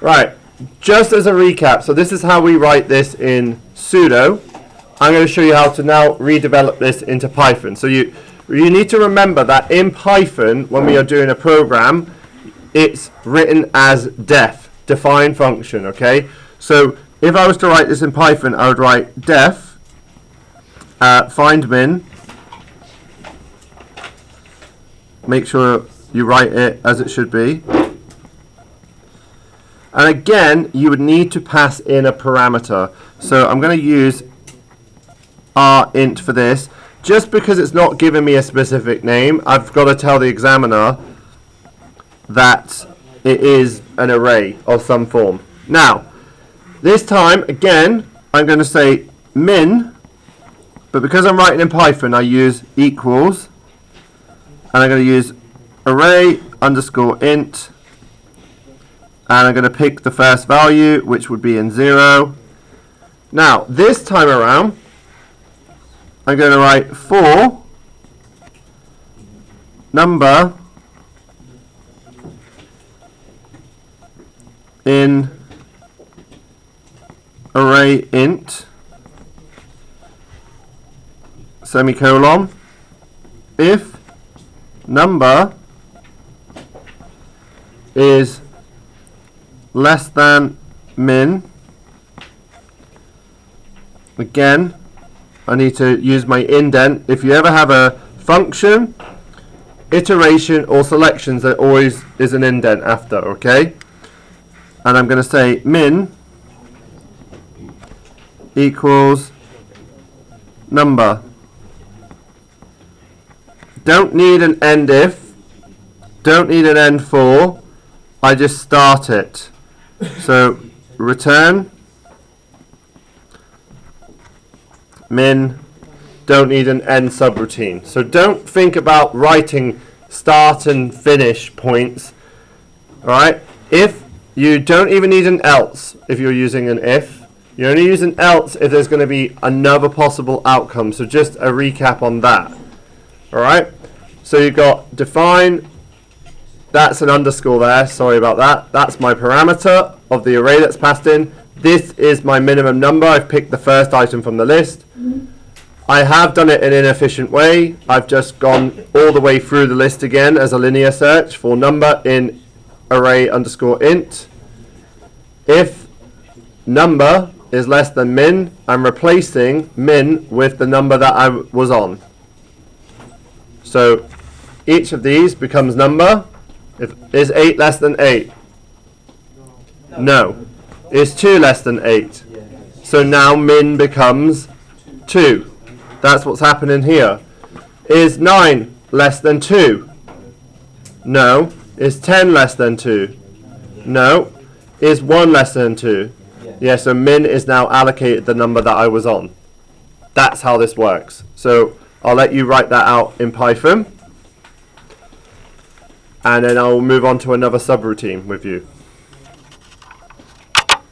Right, just as a recap, so this is how we write this in sudo. I'm going to show you how to now redevelop this into Python. So you need to remember that in Python, when we are doing a program, it's written as def, define function, okay? So if I was to write this in Python, I would write def find min. Make sure you write it as it should be. And again, you would need to pass in a parameter. So I'm going to use int for this. Just because it's not giving me a specific name, I've got to tell the examiner that it is an array of some form. Now, this time, again, I'm going to say min, but because I'm writing in Python, I use equals, and I'm going to use array underscore int, and I'm going to pick the first value, which would be in 0. Now, this time around, I'm going to write for number in array int, semicolon, if number is less than min. Again, I need to use my indent. If you ever have a function, iteration, or selections, there always is an indent after, okay? And I'm going to say min equals number. Don't need an end if, don't need an end for, I just start it. So return min, don't need an end subroutine. So don't think about writing start and finish points. Alright? If you don't even need an else if you're using an if. You only use an else if there's going to be another possible outcome. So just a recap on that. Alright? So you've got define, that's an underscore there, sorry about that. That's my parameter of the array that's passed in. This is my minimum number. I've picked the first item from the list. I have done it in an inefficient way. I've just gone all the way through the list again as a linear search for number in array underscore int. If number is less than min, I'm replacing min with the number that I was on. So each of these becomes number. Is 8 less than 8? No. Is 2 less than 8? So now min becomes 2. That's what's happening here. Is 9 less than 2? No. Is 10 less than 2? No. Is 1 less than 2? Yeah, so min is now allocated the number that I was on. That's how this works. So I'll let you write that out in Python. And then I'll move on to another subroutine with you.